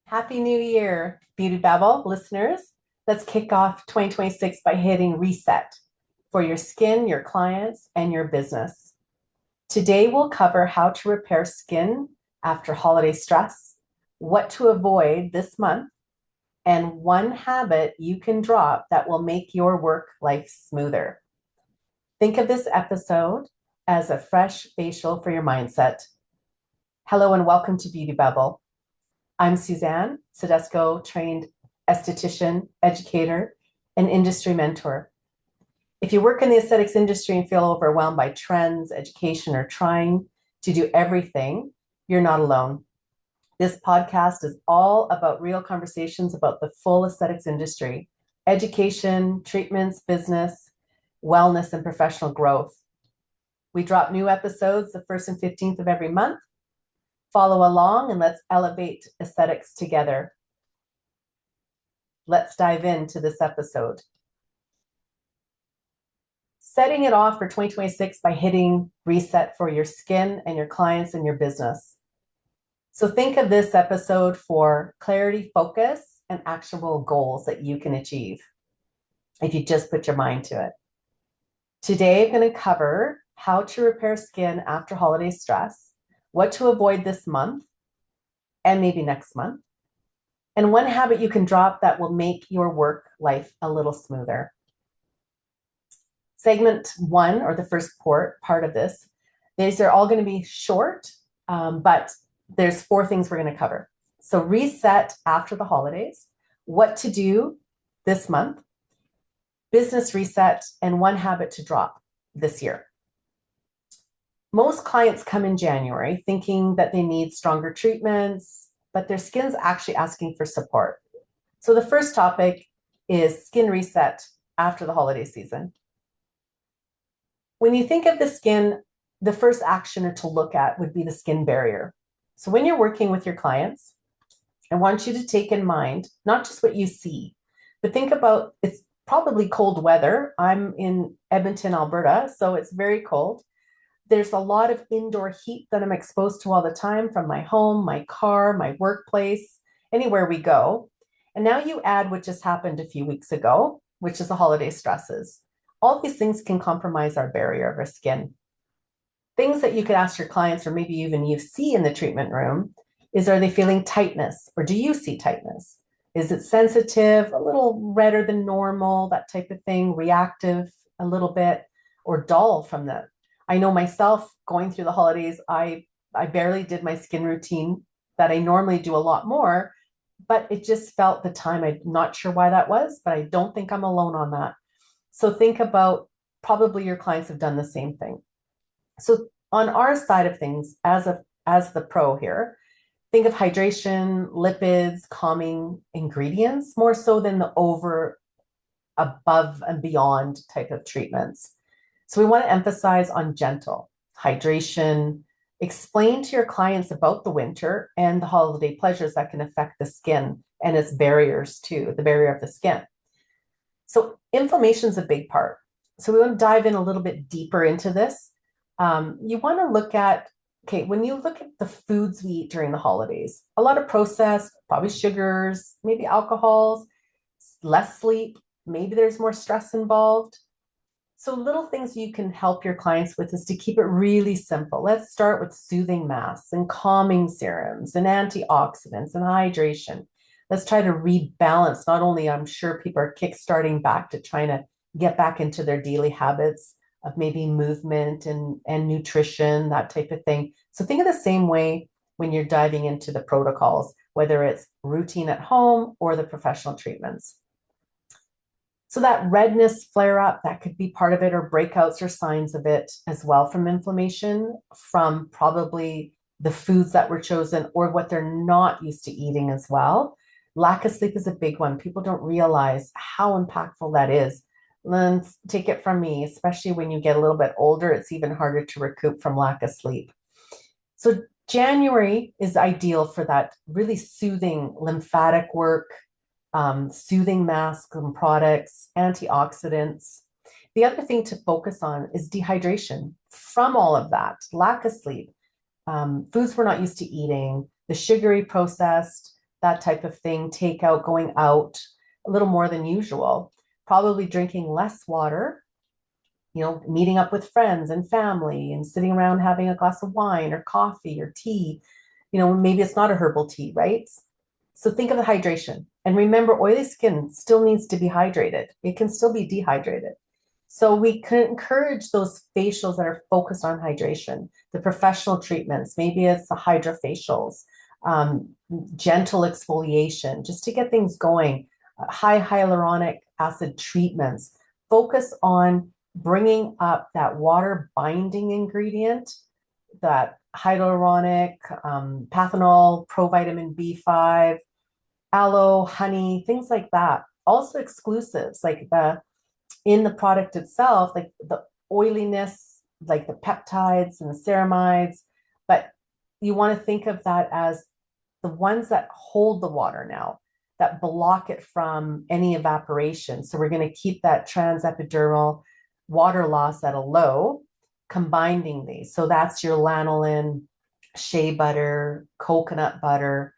Happy New Year, Beauty Babble listeners. Let's kick off 2026 by hitting reset for your skin, your clients, and your business. Today, we'll cover how to repair skin after holiday stress, what to avoid this month, and one habit you can drop that will make your work life smoother. Think of this episode as a fresh facial for your mindset. Hello, and welcome to Beauty Babble. I'm Suzanne, CIDESCO-trained esthetician, educator, and industry mentor. If you work in the aesthetics industry and feel overwhelmed by trends, education, or trying to do everything, you're not alone. This podcast is all about real conversations about the full aesthetics industry, education, treatments, business, wellness, and professional growth. We drop new episodes the 1st and 15th of every month. Follow along and let's elevate aesthetics together. Let's dive into this episode. Setting it off for 2026 by hitting reset for your skin and your clients and your business. So think of this episode for clarity, focus, and actionable goals that you can achieve if you just put your mind to it. Today, I'm going to cover how to repair skin after holiday stress, what to avoid this month and maybe next month, and one habit you can drop that will make your work life a little smoother. Segment one, or the first part of this, these are all going to be short, but there's 4 things we're going to cover. So reset after the holidays, what to do this month, business reset, and one habit to drop this year. Most clients come in January thinking that they need stronger treatments, but their skin's actually asking for support. So the first topic is skin reset after the holiday season. When you think of the skin, the first action to look at would be the skin barrier. So when you're working with your clients, I want you to take in mind not just what you see, but think about it's probably cold weather. I'm in Edmonton, Alberta, so it's very cold. There's a lot of indoor heat that I'm exposed to all the time from my home, my car, my workplace, anywhere we go. And now you add what just happened a few weeks ago, which is the holiday stresses. All these things can compromise our barrier of our skin. Things that you could ask your clients, or maybe even you see in the treatment room, is are they feeling tightness, or do you see tightness? Is it sensitive, a little redder than normal, that type of thing, reactive a little bit, or dull from the I know myself going through the holidays, I barely did my skin routine that I normally do a lot more, but it just felt the time. I'm not sure why that was, but I don't think I'm alone on that. So think about probably your clients have done the same thing. So on our side of things, as the pro here, think of hydration, lipids, calming ingredients, more so than the above and beyond type of treatments. So we want to emphasize on gentle hydration, explain to your clients about the winter and the holiday pleasures that can affect the skin and its barriers too, the barrier of the skin. So inflammation is a big part. So we want to dive in a little bit deeper into this. You want to look at, okay, when you look at the foods we eat during the holidays, a lot of processed, probably sugars, maybe alcohols, less sleep, maybe there's more stress involved. So little things you can help your clients with is to keep it really simple. Let's start with soothing masks and calming serums and antioxidants and hydration. Let's try to rebalance. Not only, I'm sure people are kickstarting back to trying to get back into their daily habits of maybe movement and nutrition, that type of thing. So think of the same way when you're diving into the protocols, whether it's routine at home or the professional treatments. So that redness flare up, that could be part of it, or breakouts or signs of it as well from inflammation, from probably the foods that were chosen or what they're not used to eating as well. Lack of sleep is a big one. People don't realize how impactful that is. And take it from me, especially when you get a little bit older, it's even harder to recoup from lack of sleep. So January is ideal for that really soothing lymphatic work, soothing masks and products, antioxidants. The other thing to focus on is dehydration from all of that, lack of sleep, foods we're not used to eating, the sugary processed, that type of thing, takeout, going out a little more than usual, probably drinking less water, meeting up with friends and family and sitting around having a glass of wine or coffee or tea. Maybe it's not a herbal tea, right? So think of the hydration. And remember, oily skin still needs to be hydrated. It can still be dehydrated. So we can encourage those facials that are focused on hydration, the professional treatments. Maybe it's the hydrofacials, gentle exfoliation, just to get things going. High hyaluronic acid treatments. Focus on bringing up that water binding ingredient, that hyaluronic, panthenol, provitamin B5, aloe, honey, things like that. Also exclusives, like in the product itself, like the oiliness, like the peptides and the ceramides. But you want to think of that as the ones that hold the water now, that block it from any evaporation. So we're going to keep that transepidermal water loss at a low, combining these. So that's your lanolin, shea butter, coconut butter,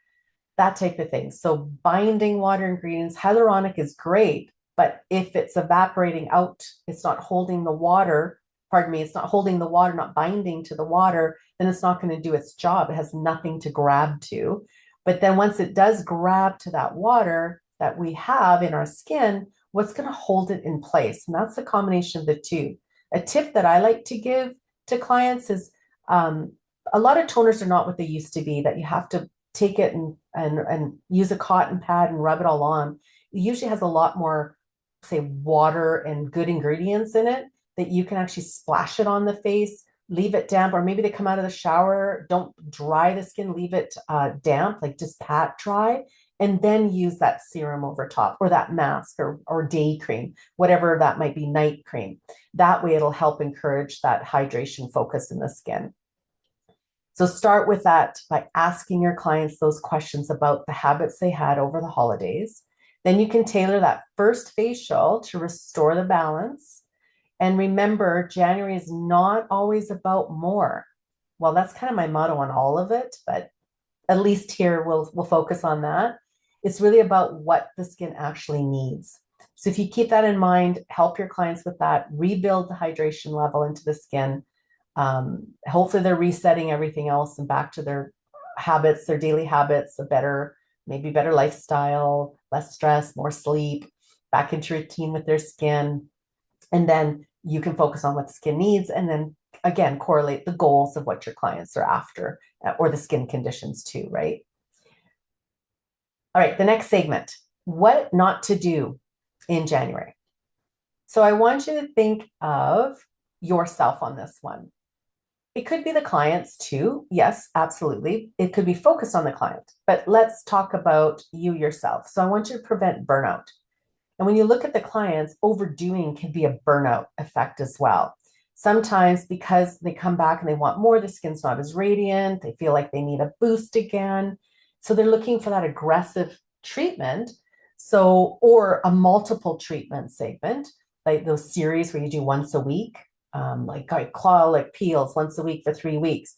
that type of thing. So binding water ingredients, hyaluronic is great, but if it's evaporating out, it's not holding the water, it's not holding the water, not binding to the water, then it's not going to do its job. It has nothing to grab to. But then once it does grab to that water that we have in our skin, what's going to hold it in place? And that's the combination of the two. A tip that I like to give to clients is a lot of toners are not what they used to be, that you have to take it and use a cotton pad and rub it all on. It usually has a lot more, say, water and good ingredients in it that you can actually splash it on the face, leave it damp, or maybe they come out of the shower, don't dry the skin, leave it damp, like just pat dry, and then use that serum over top, or that mask or day cream, whatever that might be, night cream. That way it'll help encourage that hydration focus in the skin. So start with that by asking your clients those questions about the habits they had over the holidays. Then you can tailor that first facial to restore the balance. And remember, January is not always about more. Well, that's kind of my motto on all of it, but at least here we'll focus on that. It's really about what the skin actually needs. So if you keep that in mind, help your clients with that, rebuild the hydration level into the skin. Hopefully they're resetting everything else and back to their habits, their daily habits, maybe better lifestyle, less stress, more sleep, back into routine with their skin. And then you can focus on what the skin needs, and then again, correlate the goals of what your clients are after, or the skin conditions too, right? All right, the next segment, what not to do in January. So I want you to think of yourself on this one. It could be the clients too. Yes, absolutely. It could be focused on the client, but let's talk about you yourself. So I want you to prevent burnout. And when you look at the clients, overdoing can be a burnout effect as well. Sometimes because they come back and they want more, the skin's not as radiant, they feel like they need a boost again. So they're looking for that aggressive treatment. Or a multiple treatment segment, like those series where you do once a week, like claw, like peels once a week for 3 weeks.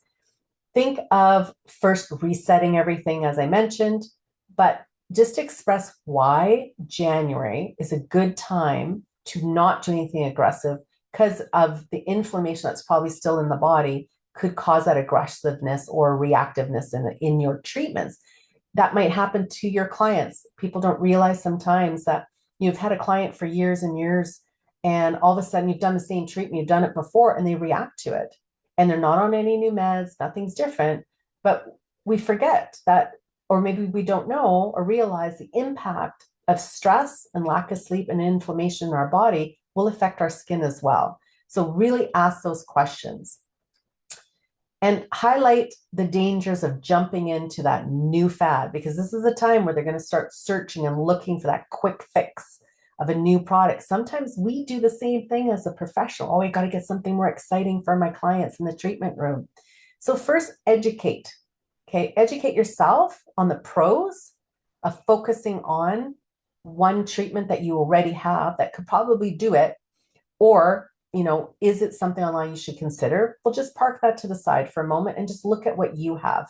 Think of first resetting everything, as I mentioned, but just express why January is a good time to not do anything aggressive, because of the inflammation that's probably still in the body could cause that aggressiveness or reactiveness in your treatments. That might happen to your clients. People don't realize sometimes that you've had a client for years and years, and all of a sudden you've done the same treatment, you've done it before, and they react to it. And they're not on any new meds, nothing's different, but we forget that, or maybe we don't know or realize the impact of stress and lack of sleep and inflammation in our body will affect our skin as well. So really ask those questions and highlight the dangers of jumping into that new fad, because this is the time where they're going to start searching and looking for that quick fix of a new product. Sometimes we do the same thing as a professional. Oh, I got to get something more exciting for my clients in the treatment room. So first, educate. Okay, educate yourself on the pros of focusing on one treatment that you already have that could probably do it. Or, is it something online you should consider? Well, just park that to the side for a moment and just look at what you have.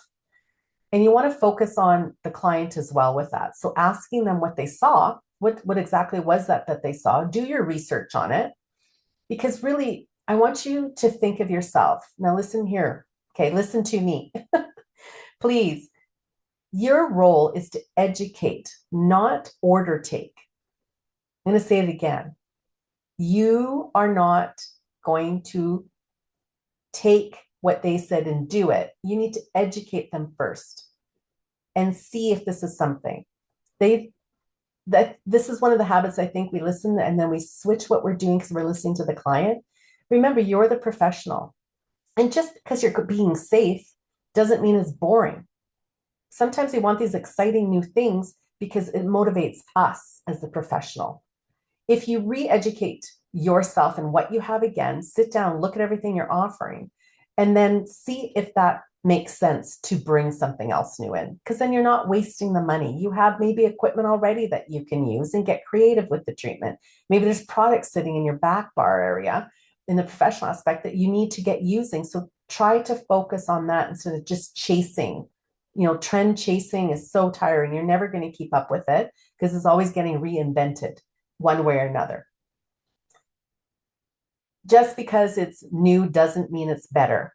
And you want to focus on the client as well with that. So asking them what they saw, what exactly was that they saw? Do your research on it. Because really, I want you to think of yourself. Now listen here. Okay, listen to me. Please. Your role is to educate, not order take. I'm going to say it again. You are not going to take what they said and do it. You need to educate them first and see if this is something. This is one of the habits. I think we listen and then we switch what we're doing because we're listening to the client. Remember, you're the professional. And just because you're being safe doesn't mean it's boring. Sometimes we want these exciting new things because it motivates us as the professional. If you re-educate yourself and what you have, again, sit down, look at everything you're offering, and then see if that makes sense to bring something else new in, because then you're not wasting the money. You have maybe equipment already that you can use and get creative with the treatment. Maybe there's products sitting in your back bar area in the professional aspect that you need to get using. So try to focus on that instead of just chasing. Trend chasing is so tiring. You're never going to keep up with it because it's always getting reinvented one way or another. Just because it's new doesn't mean it's better.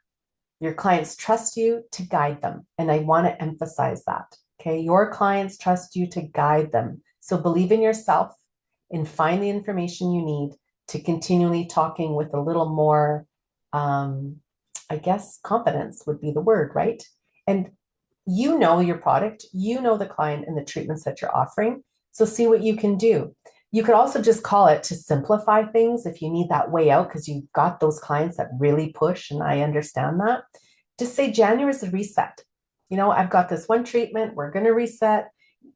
Your clients trust you to guide them. And I want to emphasize that. Okay. Your clients trust you to guide them. So believe in yourself and find the information you need to continually talking with a little more, I guess, confidence would be the word, right? And you know your product, you know the client and the treatments that you're offering. So see what you can do. You could also just call it to simplify things if you need that way out because you've got those clients that really push, and I understand that. Just say January is a reset. I've got this one treatment. We're going to reset.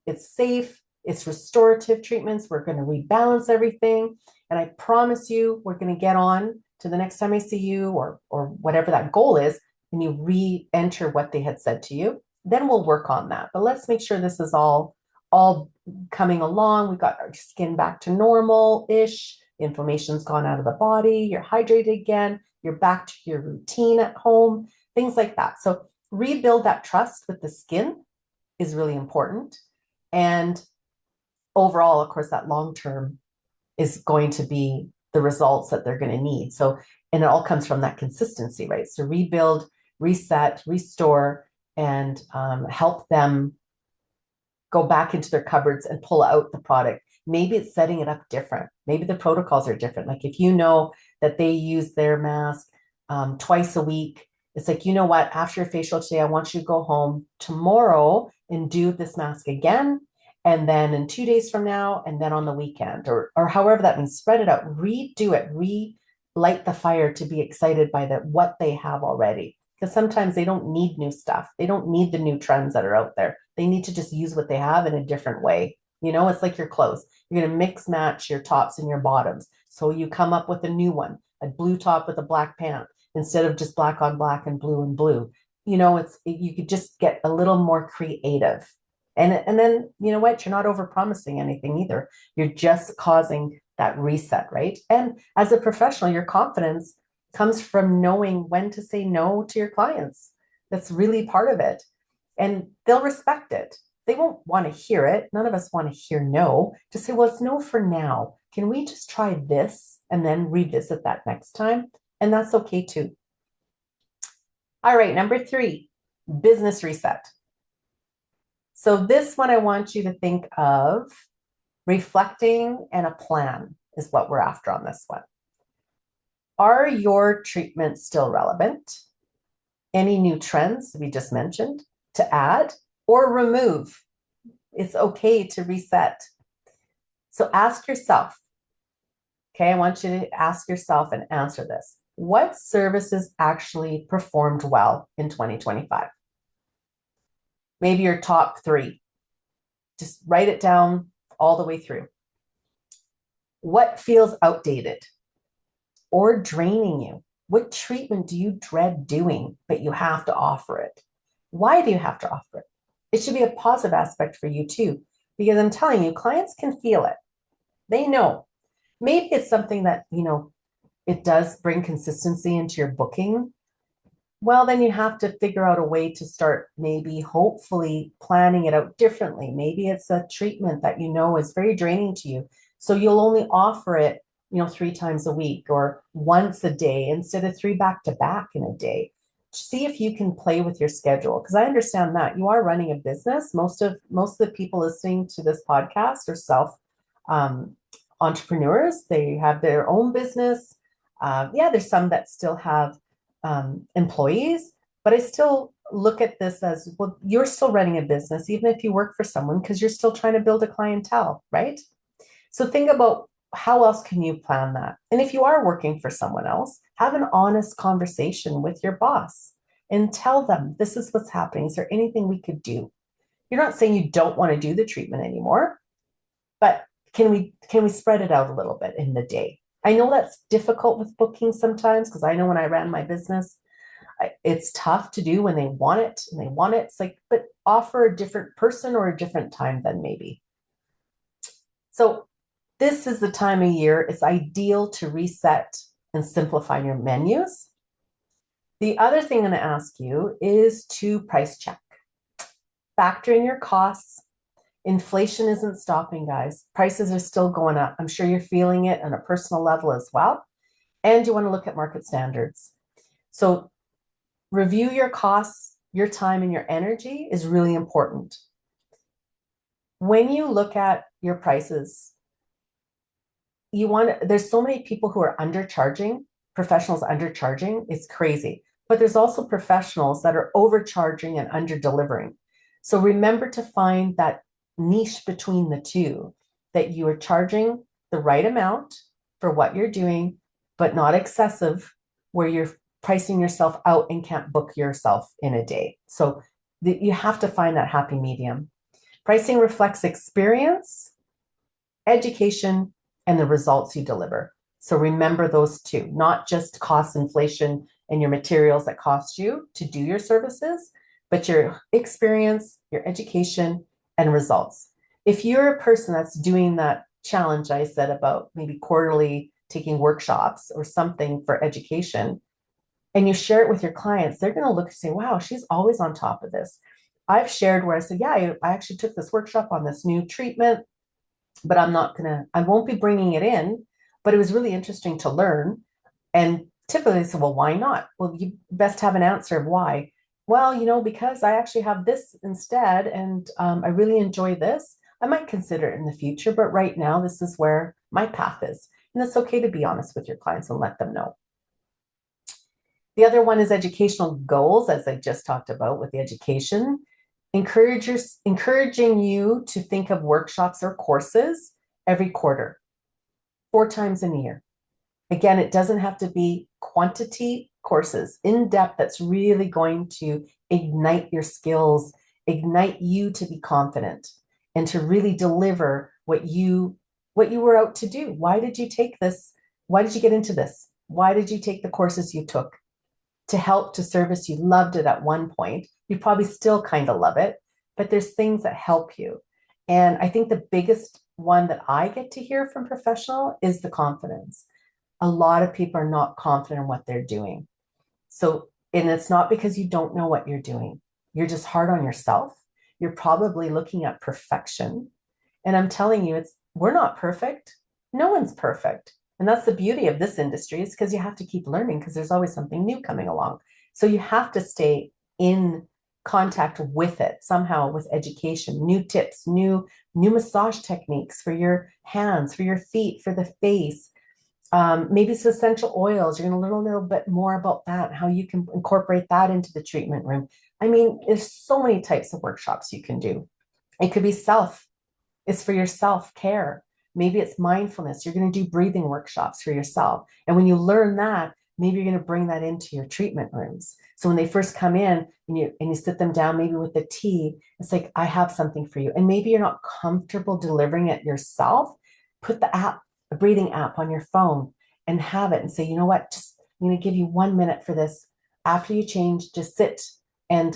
It's safe. It's restorative treatments. We're going to rebalance everything. And I promise you, we're going to get on to the next time I see you or whatever that goal is, and you re-enter what they had said to you. Then we'll work on that. But let's make sure this is all coming along. We've got our skin back to normal-ish. Inflammation's gone out of the body. You're hydrated again. You're back to your routine at home, things like that. So rebuild that trust with the skin is really important. And overall, of course, that long-term is going to be the results that they're going to need. So, and it all comes from that consistency, right? So rebuild, reset, restore, and help them go back into their cupboards and pull out the product. Maybe it's setting it up different. Maybe the protocols are different. Like if you know that they use their mask twice a week, it's like, you know what, after your facial today, I want you to go home tomorrow and do this mask again. And then in 2 days from now, and then on the weekend, or however that means, spread it out, redo it, relight the fire to be excited by what they have already. Because sometimes they don't need new stuff. They don't need the new trends that are out there. They need to just use what they have in a different way. It's like your clothes. You're going to mix match your tops and your bottoms. So you come up with a new one, a blue top with a black pant instead of just black on black and blue and blue. You could just get a little more creative. And then, you know what? You're not over-promising anything either. You're just causing that reset, right? And as a professional, your confidence comes from knowing when to say no to your clients. That's really part of it. And they'll respect it. They won't want to hear it. None of us want to hear no. Just say, well, it's no for now. Can we just try this and then revisit that next time? And that's okay too. All right, number 3, business reset. So this one, I want you to think of reflecting and a plan is what we're after on this one. Are your treatments still relevant? Any new trends we just mentioned to add or remove? It's okay to reset. So ask yourself, okay, I want you to ask yourself and answer this. What services actually performed well in 2025? Maybe your top 3. Just write it down all the way through. What feels outdated or draining you? What treatment do you dread doing, but you have to offer it? Why do you have to offer it? It should be a positive aspect for you too, because I'm telling you, clients can feel it. They know. Maybe it's something that, it does bring consistency into your booking. Well, then you have to figure out a way to start maybe hopefully planning it out differently. Maybe it's a treatment that you know is very draining to you. So you'll only offer it, 3 times a week or once a day instead of 3 back to back in a day. See if you can play with your schedule because I understand that you are running a business. Most of the people listening to this podcast are self um, entrepreneurs. They have their own business. Yeah, there's some that still have employees, but I still look at this as well, you're still running a business, even if you work for someone, because you're still trying to build a clientele, right? So think about how else can you plan that? And if you are working for someone else, have an honest conversation with your boss and tell them this is what's happening. Is there anything we could do? You're not saying you don't want to do the treatment anymore, but can we spread it out a little bit in the day? I know that's difficult with booking sometimes because I know when I ran my business, it's tough to do when they want it and they want it. It's like, but offer a different person or a different time then maybe. So this is the time of year. It's ideal to reset and simplify your menus. The other thing I'm going to ask you is to price check. Factor in your costs. Inflation isn't stopping, guys. Prices are still going up. I'm sure you're feeling it on a personal level as well. And you want to look at market standards. So review your costs, your time, and your energy is really important. When you look at your prices, there's so many people who are undercharging, professionals undercharging. It's crazy. But there's also professionals that are overcharging and under-delivering. So remember to find that niche between the two, that you are charging the right amount for what you're doing, but not excessive, where you're pricing yourself out and can't book yourself in a day. So you have to find that happy medium. Pricing reflects experience, education, and the results you deliver. So remember those two, not just cost inflation and your materials that cost you to do your services, but your experience, your education, and results. If you're a person that's doing that challenge I said about maybe quarterly taking workshops or something for education, and you share it with your clients, they're going to look and say, wow, she's always on top of this. I've shared where I said, yeah, I actually took this workshop on this new treatment, but I won't be bringing it in, but it was really interesting to learn. And typically they say, well, why not? Well, you best have an answer of why. Well, because I actually have this instead, and I really enjoy this. I might consider it in the future, but right now, this is where my path is. And it's okay to be honest with your clients and let them know. The other one is educational goals, as I just talked about with the education. Encouraging you to think of workshops or courses every quarter, 4 times in a year. Again, it doesn't have to be quantity courses, in depth, that's really going to ignite your skills, ignite you to be confident, and to really deliver what you were out to do. Why did you take this? Why did you get into this? Why did you take the courses you took? To help, to service. You loved it at one point. You probably still kind of love it, but there's things that help you. And I think the biggest one that I get to hear from professional is the confidence. A lot of people are not confident in what they're doing. So, and it's not because you don't know what you're doing. You're just hard on yourself. You're probably looking at perfection. And I'm telling you, we're not perfect. No one's perfect. And that's the beauty of this industry, is because you have to keep learning because there's always something new coming along. So you have to stay in contact with it somehow, with education, new tips, new massage techniques for your hands, for your feet, for the face. Maybe some essential oils. You're going to learn a little bit more about that, how you can incorporate that into the treatment room. I mean, there's so many types of workshops you can do. It could be it's for your self-care. Maybe it's mindfulness. You're going to do breathing workshops for yourself. And when you learn that, maybe you're going to bring that into your treatment rooms. So when they first come in and you sit them down, maybe with the tea, it's like, I have something for you. And maybe you're not comfortable delivering it yourself. Put a breathing app on your phone and have it and say, you know what, I'm going to give you 1 minute for this. After you change, just sit and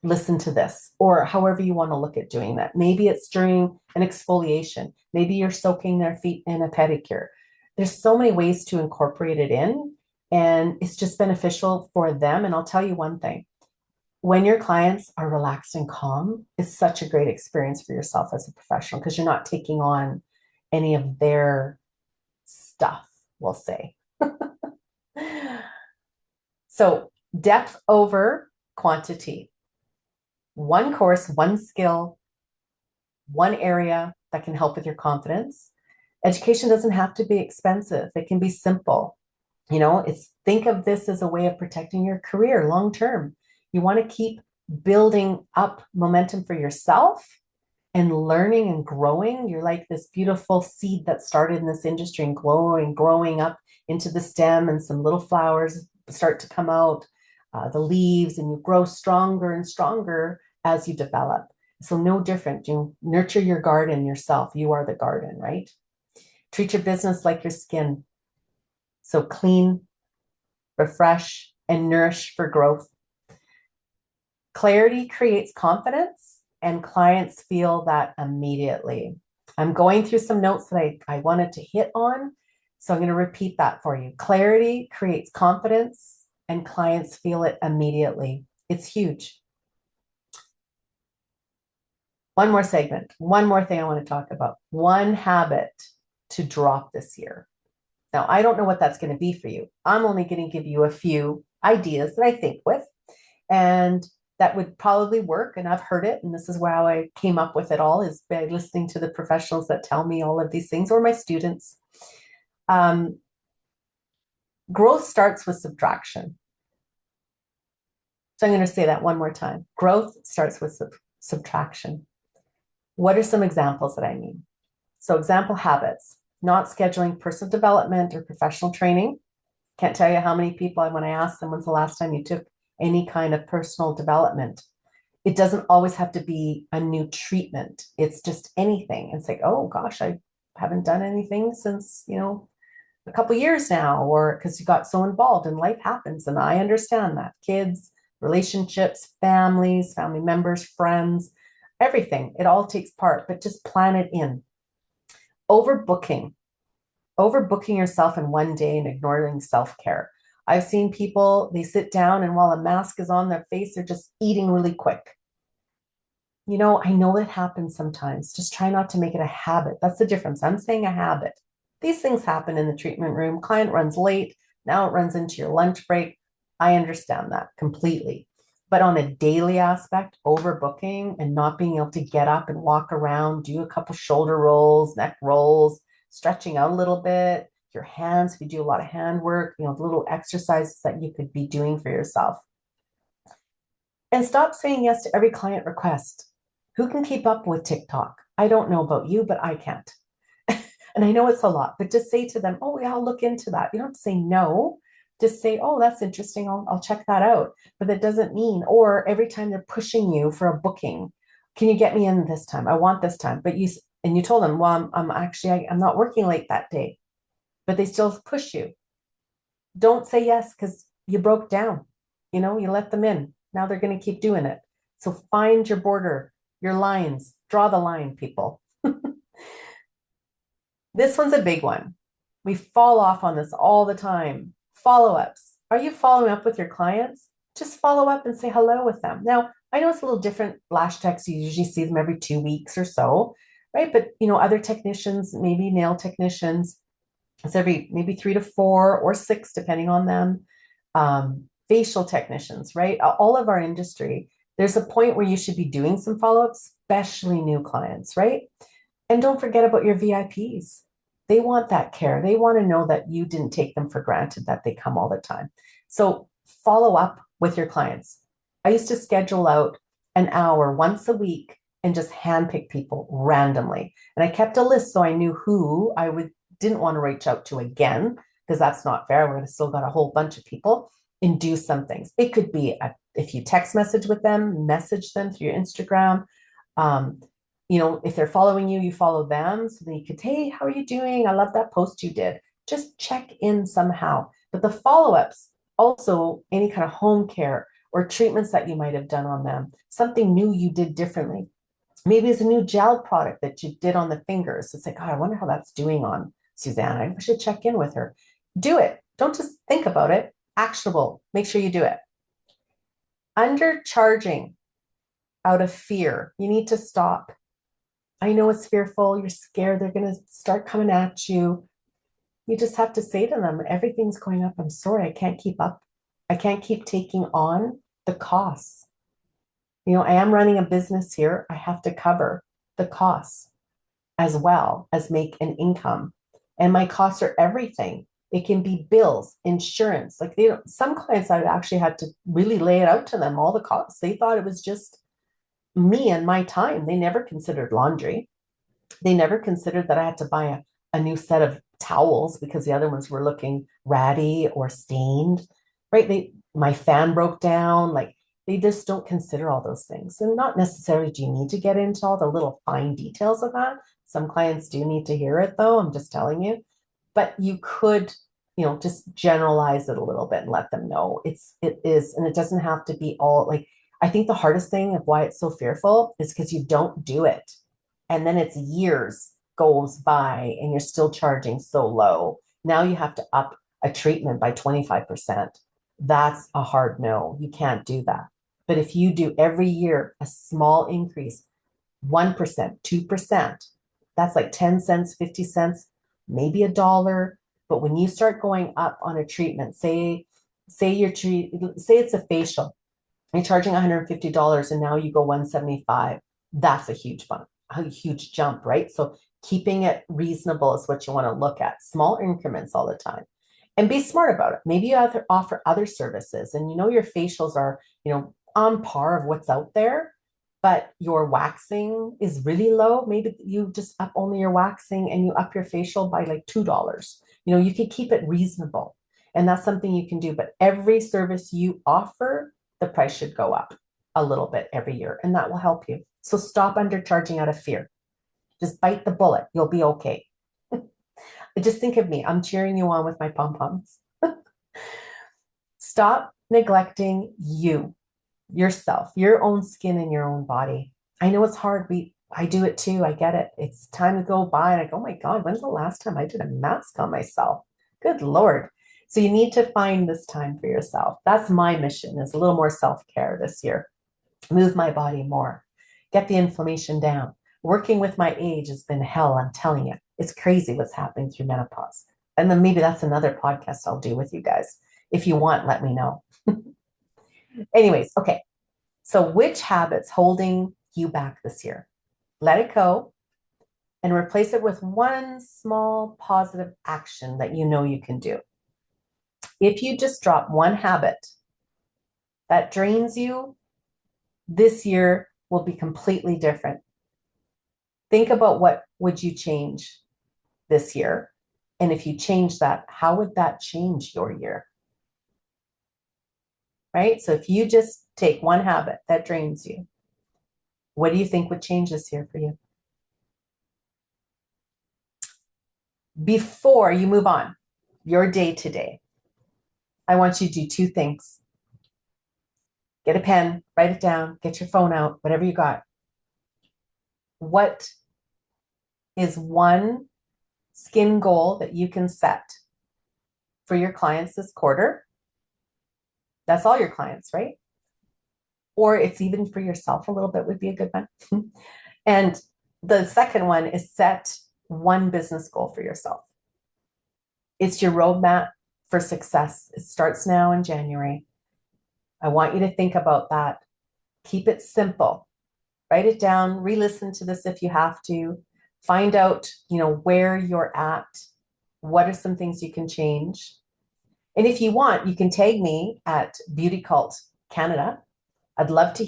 listen to this, or however you want to look at doing that. Maybe it's during an exfoliation. Maybe you're soaking their feet in a pedicure. There's so many ways to incorporate it in. And it's just beneficial for them. And I'll tell you one thing, when your clients are relaxed and calm, it's such a great experience for yourself as a professional because you're not taking on any of their stuff, we'll say. So depth over quantity. One course, one skill, one area that can help with your confidence. Education doesn't have to be expensive. It can be simple. It's think of this as a way of protecting your career long term. You want to keep building up momentum for yourself and learning and growing. You're like this beautiful seed that started in this industry and growing up into the stem, and some little flowers start to come out, the leaves, and you grow stronger and stronger as you develop. So no different. You nurture your garden yourself. You are the garden, right? Treat your business like your skin. So clean, refresh, and nourish for growth. Clarity creates confidence, and clients feel that immediately. I'm going through some notes that I wanted to hit on, so I'm going to repeat that for you. Clarity creates confidence, and clients feel it immediately. It's huge. One more segment, one more thing I want to talk about. One habit to drop this year. Now, I don't know what that's going to be for you. I'm only going to give you a few ideas that I think with, and that would probably work. And I've heard it. And this is how I came up with it all, is by listening to the professionals that tell me all of these things, or my students. Growth starts with subtraction. So I'm going to say that one more time. Growth starts with subtraction. What are some examples that I mean? So example habits: not scheduling personal development or professional training. Can't tell you how many people, when I ask them, when's the last time you took any kind of personal development? It doesn't always have to be a new treatment. It's just anything. It's like, oh gosh, I haven't done anything since, a couple of years now, or because you got so involved and life happens. And I understand that. Kids, relationships, families, family members, friends, everything. It all takes part, but just plan it in. Overbooking yourself in one day and ignoring self-care. I've seen people, they sit down and while a mask is on their face, they're just eating really quick. I know it happens sometimes. Just try not to make it a habit. That's the difference. I'm saying a habit. These things happen in the treatment room. Client runs late. Now it runs into your lunch break. I understand that completely. But on a daily aspect, overbooking and not being able to get up and walk around, do a couple shoulder rolls, neck rolls, stretching out a little bit, your hands, if you do a lot of hand work, little exercises that you could be doing for yourself. And stop saying yes to every client request. Who can keep up with TikTok? I don't know about you, but I can't. And I know it's a lot, but just say to them, oh yeah, I'll look into that. You don't have to say no. Just say, oh, that's interesting. I'll check that out. But that doesn't mean, or every time they're pushing you for a booking, can you get me in this time? I want this time. But you told them, well, I'm not working late that day, but they still push you. Don't say yes because you broke down. You let them in. Now they're going to keep doing it. So find your border, your lines, draw the line, people. This one's a big one. We fall off on this all the time. Follow-ups. Are you following up with your clients? Just follow up and say hello with them. Now, I know it's a little different. Lash techs, you usually see them every 2 weeks or so, right? But, other technicians, maybe nail technicians, it's every maybe 3 to 4 or 6, depending on them. Facial technicians, right? All of our industry, there's a point where you should be doing some follow-ups, especially new clients, right? And don't forget about your VIPs. They want that care. They want to know that you didn't take them for granted, that they come all the time. So follow up with your clients. I used to schedule out an hour once a week and just handpick people randomly. And I kept a list so I knew who I didn't want to reach out to again, because that's not fair. We're still got a whole bunch of people, and do some things. It could be if you text message with them, message them through your Instagram. If they're following you, you follow them. So then you could, hey, how are you doing? I love that post you did. Just check in somehow. But the follow-ups, also any kind of home care or treatments that you might have done on them, something new you did differently. Maybe it's a new gel product that you did on the fingers. It's like, oh, I wonder how that's doing on Suzanne. I should check in with her. Do it. Don't just think about it. Actionable. Make sure you do it. Undercharging out of fear. You need to stop. I know it's fearful. You're scared. They're going to start coming at you. You just have to say to them, everything's going up. I'm sorry. I can't keep up. I can't keep taking on the costs. You know, I am running a business here. I have to cover the costs as well as make an income. And my costs are everything. It can be bills, insurance. Like some clients, I've actually had to really lay it out to them, all the costs. They thought it was just me and my time. They never considered laundry. They never considered that I had to buy a new set of towels because the other ones were looking ratty or stained, right? My fan broke down. Like they just don't consider all those things. And not necessarily do you need to get into all the little fine details of that. Some clients do need to hear it though. I'm just telling you. But you could, just generalize it a little bit and let them know it is, and it doesn't have to be all like, I think the hardest thing of why it's so fearful is because you don't do it. And then it's years goes by and you're still charging so low. Now you have to up a treatment by 25%. That's a hard no. You can't do that. But if you do every year a small increase, 1%, 2%, that's like 10 cents, 50 cents, maybe $1. But when you start going up on a treatment, say it's a facial, you're charging $150 and now you go $175. That's a huge jump, right? So keeping it reasonable is what you want to look at. Small increments all the time. And be smart about it. Maybe you offer other services and your facials are, on par of what's out there, but your waxing is really low. Maybe you just up only your waxing and you up your facial by like $2. You could keep it reasonable. And that's something you can do. But every service you offer, the price should go up a little bit every year, and that will help you. So stop undercharging out of fear. Just bite the bullet. You'll be okay. Just think of me. I'm cheering you on with my pom-poms. Stop neglecting yourself, your own skin and your own body. I know it's hard. I do it too. I get it. It's time to go by and I go, oh my God, when's the last time I did a mask on myself? Good Lord. So you need to find this time for yourself. That's my mission, is a little more self-care this year. Move my body more. Get the inflammation down. Working with my age has been hell, I'm telling you. It's crazy what's happening through menopause. And then maybe that's another podcast I'll do with you guys. If you want, let me know. Anyways, okay. So which habit's holding you back this year? Let it go and replace it with one small positive action that you can do. If you just drop one habit that drains you, this year will be completely different. Think about what would you change this year? And if you change that, how would that change your year? Right? So if you just take one habit that drains you, what do you think would change this year for you? Before you move on, your day to day, I want you to do two things. Get a pen, write it down, get your phone out, whatever you got. What is one skin goal that you can set for your clients this quarter? That's all your clients, right? Or it's even for yourself a little bit would be a good one. And the second one is set one business goal for yourself. It's your roadmap for success. It starts now in January. I want you to think about that. Keep it simple. Write it down, re-listen to this if you have to. Find out, where you're at. What are some things you can change? And if you want, you can tag me at Beauty Cult Canada. I'd love to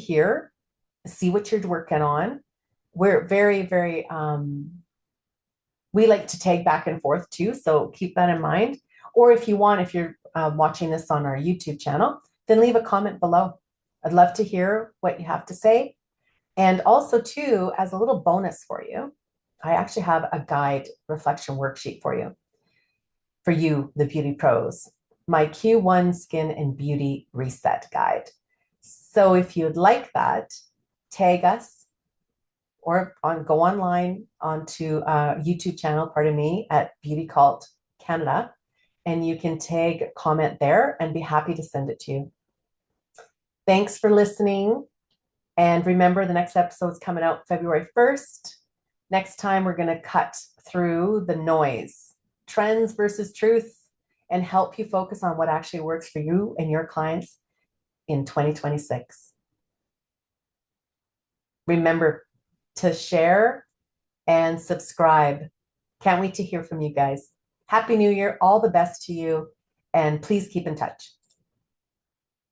see what you're working on. We're very, very, we like to tag back and forth too. So keep that in mind. Or if you're watching this on our YouTube channel, then leave a comment below. I'd love to hear what you have to say. And also too, as a little bonus for you, I actually have a guide reflection worksheet for you, the beauty pros, my Q1 skin and beauty reset guide. So if you'd like that, tag us or go online onto YouTube channel, at Beauty Cult Canada, and you can tag comment there and be happy to send it to you. Thanks for listening. And remember, the next episode is coming out February 1st. Next time, we're going to cut through the noise, trends versus truth, and help you focus on what actually works for you and your clients in 2026. Remember to share and subscribe. Can't wait to hear from you guys. Happy New Year. All the best to you. And please keep in touch.